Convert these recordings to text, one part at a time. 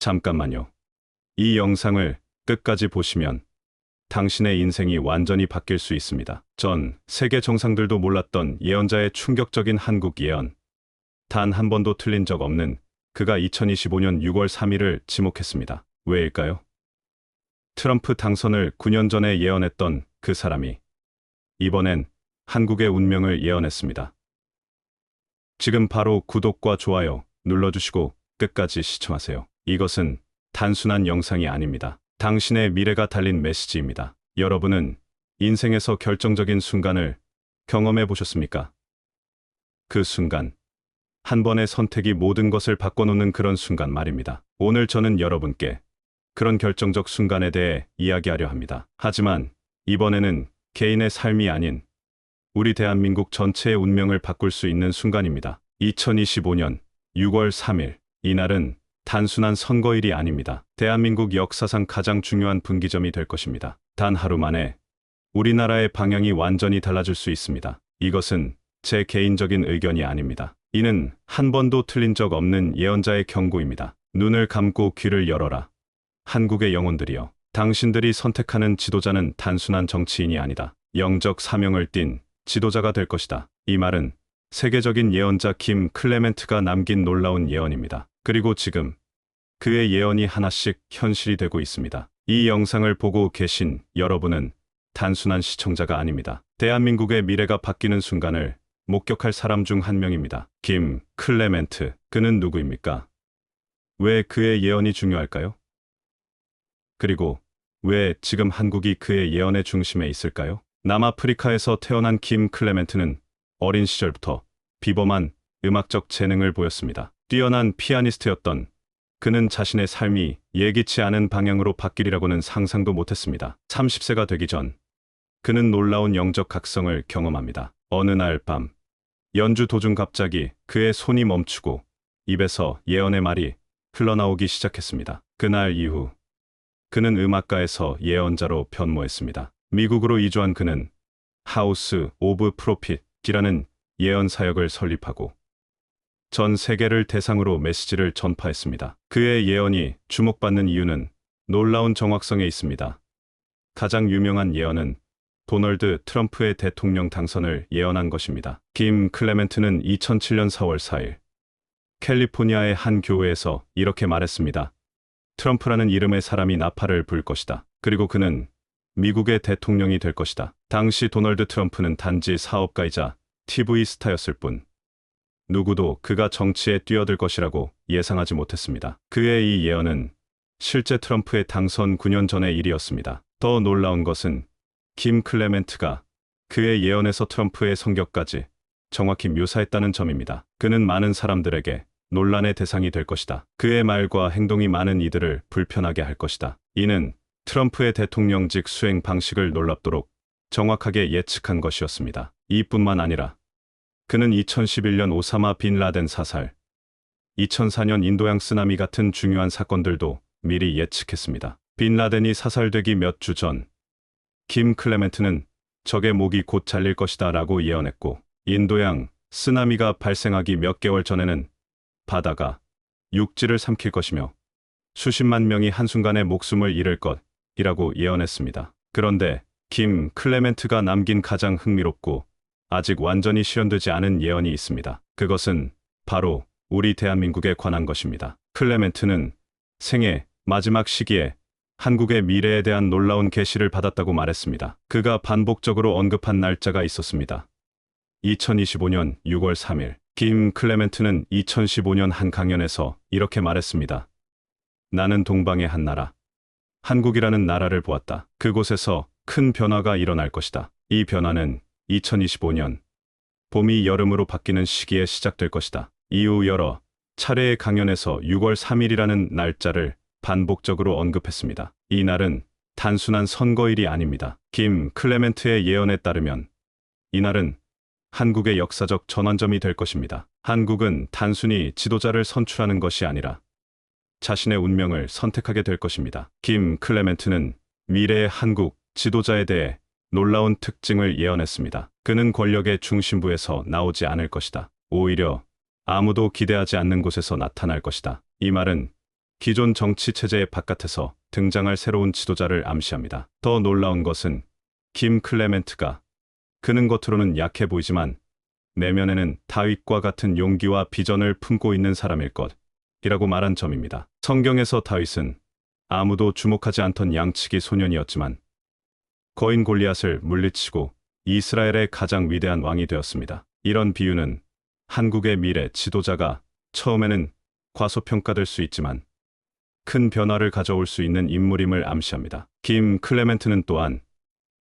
잠깐만요. 이 영상을 끝까지 보시면 당신의 인생이 완전히 바뀔 수 있습니다. 전 세계 정상들도 몰랐던 예언자의 충격적인 한국 예언. 단 한 번도 틀린 적 없는 그가 2025년 6월 3일을 지목했습니다. 왜일까요? 트럼프 당선을 9년 전에 예언했던 그 사람이 이번엔 한국의 운명을 예언했습니다. 지금 바로 구독과 좋아요 눌러주시고 끝까지 시청하세요. 이것은 단순한 영상이 아닙니다. 당신의 미래가 달린 메시지입니다. 여러분은 인생에서 결정적인 순간을 경험해 보셨습니까? 그 순간, 한 번의 선택이 모든 것을 바꿔놓는 그런 순간 말입니다. 오늘 저는 여러분께 그런 결정적 순간에 대해 이야기하려 합니다. 하지만 이번에는 개인의 삶이 아닌 우리 대한민국 전체의 운명을 바꿀 수 있는 순간입니다. 2025년 6월 3일, 이날은 단순한 선거일이 아닙니다. 대한민국 역사상 가장 중요한 분기점이 될 것입니다. 단 하루 만에 우리나라의 방향이 완전히 달라질 수 있습니다. 이것은 제 개인적인 의견이 아닙니다. 이는 한 번도 틀린 적 없는 예언자의 경고입니다. 눈을 감고 귀를 열어라. 한국의 영혼들이여. 당신들이 선택하는 지도자는 단순한 정치인이 아니다. 영적 사명을 띤 지도자가 될 것이다. 이 말은 세계적인 예언자 김 클레멘트가 남긴 놀라운 예언입니다. 그리고 지금 그의 예언이 하나씩 현실이 되고 있습니다. 이 영상을 보고 계신 여러분은 단순한 시청자가 아닙니다. 대한민국의 미래가 바뀌는 순간을 목격할 사람 중 한 명입니다. 김 클레멘트. 그는 누구입니까? 왜 그의 예언이 중요할까요? 그리고 왜 지금 한국이 그의 예언의 중심에 있을까요? 남아프리카에서 태어난 김 클레멘트는 어린 시절부터 비범한 음악적 재능을 보였습니다. 뛰어난 피아니스트였던 그는 자신의 삶이 예기치 않은 방향으로 바뀌리라고는 상상도 못했습니다. 30세가 되기 전 그는 놀라운 영적 각성을 경험합니다. 어느 날 밤 연주 도중 갑자기 그의 손이 멈추고 입에서 예언의 말이 흘러나오기 시작했습니다. 그날 이후 그는 음악가에서 예언자로 변모했습니다. 미국으로 이주한 그는 하우스 오브 프로핏이라는 예언 사역을 설립하고 전 세계를 대상으로 메시지를 전파했습니다. 그의 예언이 주목받는 이유는 놀라운 정확성에 있습니다. 가장 유명한 예언은 도널드 트럼프의 대통령 당선을 예언한 것입니다. 김 클레멘트는 2007년 4월 4일 캘리포니아의 한 교회에서 이렇게 말했습니다. 트럼프라는 이름의 사람이 나팔을 불 것이다. 그리고 그는 미국의 대통령이 될 것이다. 당시 도널드 트럼프는 단지 사업가이자 TV 스타였을 뿐 누구도 그가 정치에 뛰어들 것이라고 예상하지 못했습니다. 그의 이 예언은 실제 트럼프의 당선 9년 전의 일이었습니다. 더 놀라운 것은 김 클레멘트가 그의 예언에서 트럼프의 성격까지 정확히 묘사했다는 점입니다. 그는 많은 사람들에게 논란의 대상이 될 것이다. 그의 말과 행동이 많은 이들을 불편하게 할 것이다. 이는 트럼프의 대통령직 수행 방식을 놀랍도록 정확하게 예측한 것이었습니다. 이뿐만 아니라 그는 2011년 오사마 빈 라덴 사살, 2004년 인도양 쓰나미 같은 중요한 사건들도 미리 예측했습니다. 빈 라덴이 사살되기 몇 주 전, 김 클레멘트는 적의 목이 곧 잘릴 것이다 라고 예언했고, 인도양 쓰나미가 발생하기 몇 개월 전에는 바다가 육지를 삼킬 것이며 수십만 명이 한순간에 목숨을 잃을 것이라고 예언했습니다. 그런데 김 클레멘트가 남긴 가장 흥미롭고 아직 완전히 실현되지 않은 예언이 있습니다. 그것은 바로 우리 대한민국에 관한 것입니다. 클레멘트는 생애 마지막 시기에 한국의 미래에 대한 놀라운 계시를 받았다고 말했습니다. 그가 반복적으로 언급한 날짜가 있었습니다. 2025년 6월 3일. 김 클레멘트는 2015년 한 강연에서 이렇게 말했습니다. 나는 동방의 한 나라, 한국이라는 나라를 보았다. 그곳에서 큰 변화가 일어날 것이다. 이 변화는 2025년 봄이 여름으로 바뀌는 시기에 시작될 것이다. 이후 여러 차례의 강연에서 6월 3일이라는 날짜를 반복적으로 언급했습니다. 이 날은 단순한 선거일이 아닙니다. 김 클레멘트의 예언에 따르면 이날은 한국의 역사적 전환점이 될 것입니다. 한국은 단순히 지도자를 선출하는 것이 아니라 자신의 운명을 선택하게 될 것입니다. 김 클레멘트는 미래의 한국 지도자에 대해 놀라운 특징을 예언했습니다. 그는 권력의 중심부에서 나오지 않을 것이다. 오히려 아무도 기대하지 않는 곳에서 나타날 것이다. 이 말은 기존 정치 체제의 바깥에서 등장할 새로운 지도자를 암시합니다. 더 놀라운 것은 김 클레멘트가 그는 겉으로는 약해 보이지만 내면에는 다윗과 같은 용기와 비전을 품고 있는 사람일 것이라고 말한 점입니다. 성경에서 다윗은 아무도 주목하지 않던 양치기 소년이었지만 거인 골리앗을 물리치고 이스라엘의 가장 위대한 왕이 되었습니다. 이런 비유는 한국의 미래 지도자가 처음에는 과소평가될 수 있지만 큰 변화를 가져올 수 있는 인물임을 암시합니다. 김 클레멘트는 또한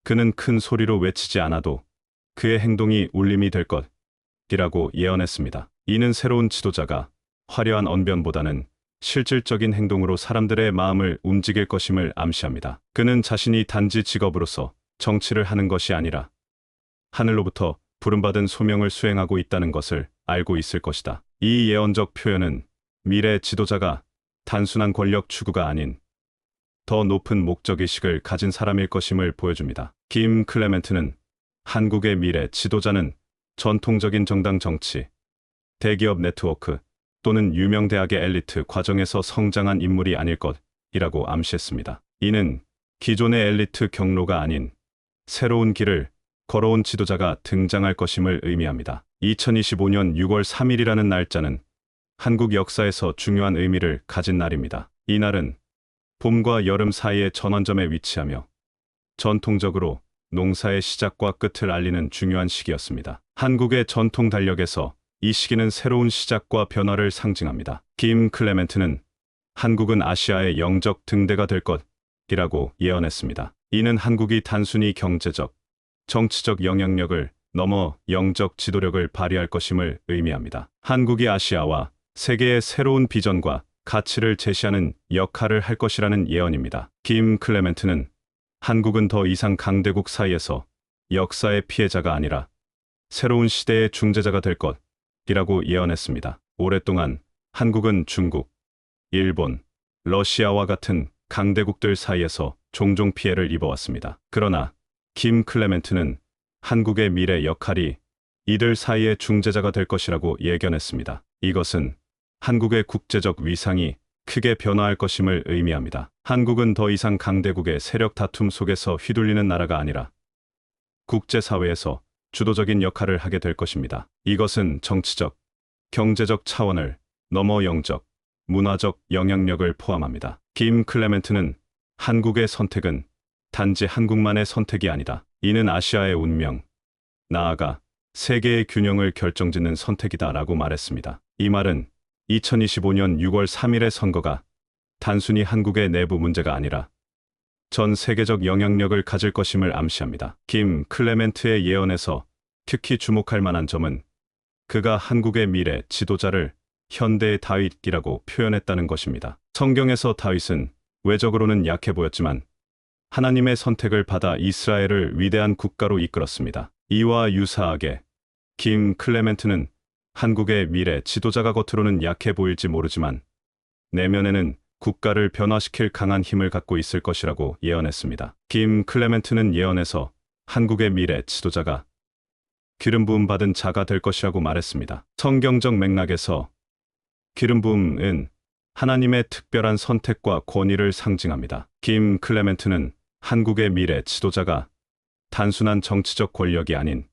그는 큰 소리로 외치지 않아도 그의 행동이 울림이 될 것이라고 예언했습니다. 이는 새로운 지도자가 화려한 언변보다는 실질적인 행동으로 사람들의 마음을 움직일 것임을 암시합니다. 그는 자신이 단지 직업으로서 정치를 하는 것이 아니라 하늘로부터 부름받은 소명을 수행하고 있다는 것을 알고 있을 것이다. 이 예언적 표현은 미래 지도자가 단순한 권력 추구가 아닌 더 높은 목적의식을 가진 사람일 것임을 보여줍니다. 김 클레멘트는 한국의 미래 지도자는 전통적인 정당 정치, 대기업 네트워크 또는 유명 대학의 엘리트 과정에서 성장한 인물이 아닐 것이라고 암시했습니다. 이는 기존의 엘리트 경로가 아닌 새로운 길을 걸어온 지도자가 등장할 것임을 의미합니다. 2025년 6월 3일이라는 날짜는 한국 역사에서 중요한 의미를 가진 날입니다. 이 날은 봄과 여름 사이의 전환점에 위치하며 전통적으로 농사의 시작과 끝을 알리는 중요한 시기였습니다. 한국의 전통 달력에서 이 시기는 새로운 시작과 변화를 상징합니다. 김 클레멘트는 한국은 아시아의 영적 등대가 될 것이라고 예언했습니다. 이는 한국이 단순히 경제적, 정치적 영향력을 넘어 영적 지도력을 발휘할 것임을 의미합니다. 한국이 아시아와 세계의 새로운 비전과 가치를 제시하는 역할을 할 것이라는 예언입니다. 김 클레멘트는 한국은 더 이상 강대국 사이에서 역사의 피해자가 아니라 새로운 시대의 중재자가 될 것이라고 예언했습니다. 오랫동안 한국은 중국, 일본, 러시아와 같은 강대국들 사이에서 종종 피해를 입어왔습니다. 그러나 김 클레멘트는 한국의 미래 역할이 이들 사이의 중재자가 될 것이라고 예견했습니다. 이것은 한국의 국제적 위상이 크게 변화할 것임을 의미합니다. 한국은 더 이상 강대국의 세력 다툼 속에서 휘둘리는 나라가 아니라 국제사회에서 주도적인 역할을 하게 될 것입니다. 이것은 정치적, 경제적 차원을 넘어 영적, 문화적 영향력을 포함합니다. 김 클레멘트는 한국의 선택은 단지 한국만의 선택이 아니다. 이는 아시아의 운명, 나아가 세계의 균형을 결정짓는 선택이다라고 말했습니다. 이 말은 2025년 6월 3일의 선거가 단순히 한국의 내부 문제가 아니라 전 세계적 영향력을 가질 것임을 암시합니다. 김 클레멘트의 예언에서 특히 주목할 만한 점은 그가 한국의 미래 지도자를 현대의 다윗이라고 표현했다는 것입니다. 성경에서 다윗은 외적으로는 약해 보였지만 하나님의 선택을 받아 이스라엘을 위대한 국가로 이끌었습니다. 이와 유사하게 김 클레멘트는 한국의 미래 지도자가 겉으로는 약해 보일지 모르지만 내면에는 국가를 변화시킬 강한 힘을 갖고 있을 것이라고 예언했습니다. 김 클레멘트는 예언에서 한국의 미래 지도자가 기름 부음 받은 자가 될 것이라고 말했습니다. 성경적 맥락에서 기름 부음은 하나님의 특별한 선택과 권위를 상징합니다. 김 클레멘트는 한국의 미래 지도자가 단순한 정치적 권력이 아닌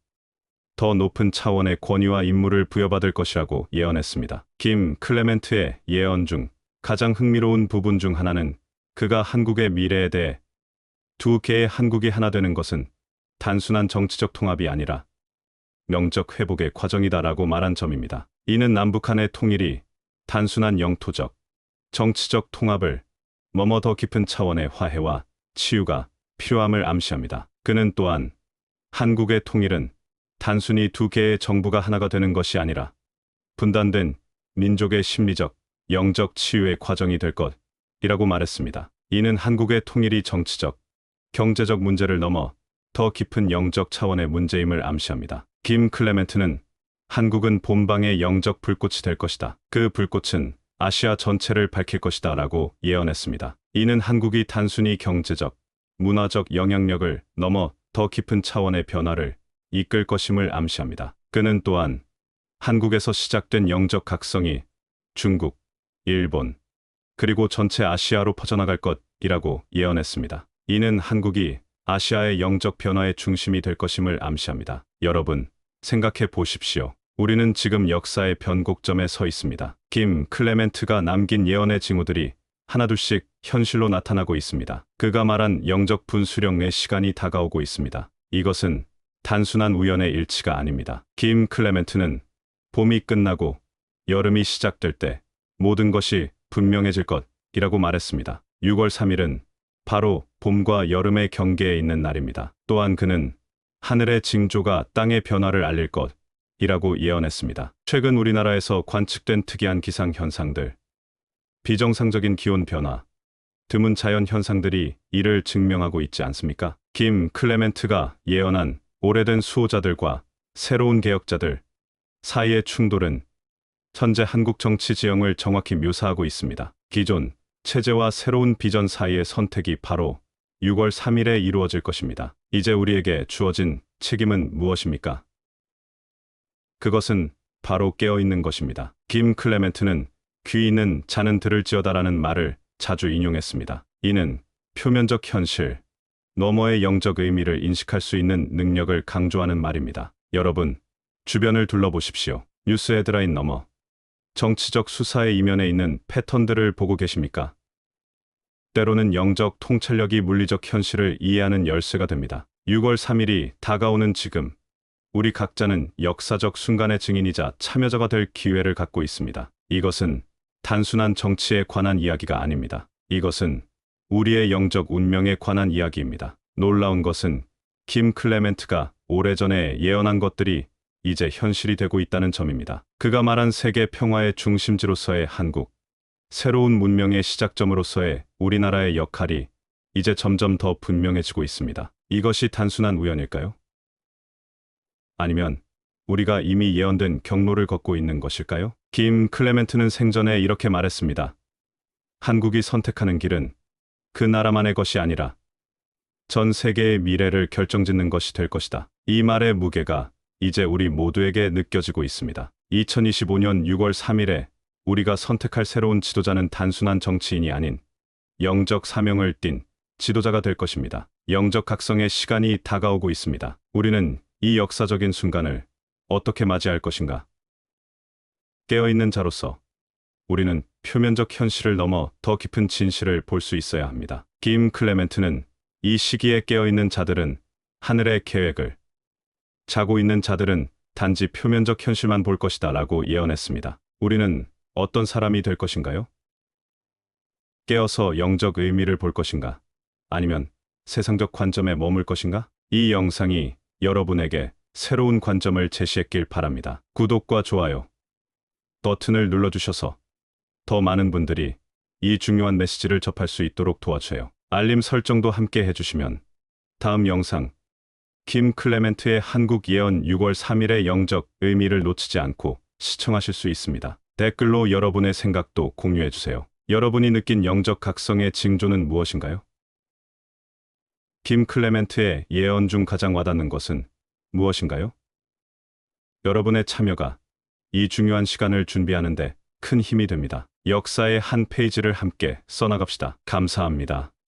더 높은 차원의 권위와 임무를 부여받을 것이라고 예언했습니다. 김 클레멘트의 예언 중 가장 흥미로운 부분 중 하나는 그가 한국의 미래에 대해 두 개의 한국이 하나 되는 것은 단순한 정치적 통합이 아니라 영적 회복의 과정이다라고 말한 점입니다. 이는 남북한의 통일이 단순한 영토적, 정치적 통합을 넘어 더 깊은 차원의 화해와 치유가 필요함을 암시합니다. 그는 또한 한국의 통일은 단순히 두 개의 정부가 하나가 되는 것이 아니라 분단된 민족의 심리적, 영적 치유의 과정이 될 것이라고 말했습니다. 이는 한국의 통일이 정치적, 경제적 문제를 넘어 더 깊은 영적 차원의 문제임을 암시합니다. 김 클레멘트는 한국은 본방의 영적 불꽃이 될 것이다. 그 불꽃은 아시아 전체를 밝힐 것이다 라고 예언했습니다. 이는 한국이 단순히 경제적, 문화적 영향력을 넘어 더 깊은 차원의 변화를 이끌 것임을 암시합니다. 그는 또한 한국에서 시작된 영적 각성이 중국, 일본, 그리고 전체 아시아로 퍼져나갈 것이라고 예언했습니다. 이는 한국이 아시아의 영적 변화의 중심이 될 것임을 암시합니다. 여러분, 생각해 보십시오. 우리는 지금 역사의 변곡점에 서 있습니다. 김 클레멘트가 남긴 예언의 징후들이 하나둘씩 현실로 나타나고 있습니다. 그가 말한 영적 분수령의 시간이 다가오고 있습니다. 이것은 단순한 우연의 일치가 아닙니다. 김 클레멘트는 봄이 끝나고 여름이 시작될 때 모든 것이 분명해질 것이라고 말했습니다. 6월 3일은 바로 봄과 여름의 경계에 있는 날입니다. 또한 그는 하늘의 징조가 땅의 변화를 알릴 것이라고 예언했습니다. 최근 우리나라에서 관측된 특이한 기상 현상들, 비정상적인 기온 변화, 드문 자연 현상들이 이를 증명하고 있지 않습니까? 김 클레멘트가 예언한 오래된 수호자들과 새로운 개혁자들 사이의 충돌은 현재 한국 정치 지형을 정확히 묘사하고 있습니다. 기존 체제와 새로운 비전 사이의 선택이 바로 6월 3일에 이루어질 것입니다. 이제 우리에게 주어진 책임은 무엇입니까? 그것은 바로 깨어있는 것입니다. 김 클레멘트는 귀 있는 자는 들을지어다라는 말을 자주 인용했습니다. 이는 표면적 현실 너머의 영적 의미를 인식할 수 있는 능력을 강조하는 말입니다. 여러분, 주변을 둘러보십시오. 뉴스 헤드라인 너머 정치적 수사의 이면에 있는 패턴들을 보고 계십니까? 때로는 영적 통찰력이 물리적 현실을 이해하는 열쇠가 됩니다. 6월 3일이 다가오는 지금, 우리 각자는 역사적 순간의 증인이자 참여자가 될 기회를 갖고 있습니다. 이것은 단순한 정치에 관한 이야기가 아닙니다. 이것은 우리의 영적 운명에 관한 이야기입니다. 놀라운 것은 김 클레멘트가 오래전에 예언한 것들이 이제 현실이 되고 있다는 점입니다. 그가 말한 세계 평화의 중심지로서의 한국, 새로운 문명의 시작점으로서의 우리나라의 역할이 이제 점점 더 분명해지고 있습니다. 이것이 단순한 우연일까요? 아니면 우리가 이미 예언된 경로를 걷고 있는 것일까요? 김 클레멘트는 생전에 이렇게 말했습니다. 한국이 선택하는 길은 그 나라만의 것이 아니라 전 세계의 미래를 결정짓는 것이 될 것이다. 이 말의 무게가 이제 우리 모두에게 느껴지고 있습니다. 2025년 6월 3일에 우리가 선택할 새로운 지도자는 단순한 정치인이 아닌 영적 사명을 띤 지도자가 될 것입니다. 영적 각성의 시간이 다가오고 있습니다. 우리는 이 역사적인 순간을 어떻게 맞이할 것인가? 깨어있는 자로서 우리는 표면적 현실을 넘어 더 깊은 진실을 볼 수 있어야 합니다. 김 클레멘트는 이 시기에 깨어있는 자들은 하늘의 계획을, 자고 있는 자들은 단지 표면적 현실만 볼 것이다 라고 예언했습니다. 우리는 어떤 사람이 될 것인가요? 깨어서 영적 의미를 볼 것인가? 아니면 세상적 관점에 머물 것인가? 이 영상이 여러분에게 새로운 관점을 제시했길 바랍니다. 구독과 좋아요 버튼을 눌러주셔서 더 많은 분들이 이 중요한 메시지를 접할 수 있도록 도와주세요. 알림 설정도 함께 해주시면 다음 영상 김 클레멘트의 한국 예언 6월 3일의 영적 의미를 놓치지 않고 시청하실 수 있습니다. 댓글로 여러분의 생각도 공유해주세요. 여러분이 느낀 영적 각성의 징조는 무엇인가요? 김 클레멘트의 예언 중 가장 와닿는 것은 무엇인가요? 여러분의 참여가 이 중요한 시간을 준비하는데 큰 힘이 됩니다. 역사의 한 페이지를 함께 써나갑시다. 감사합니다.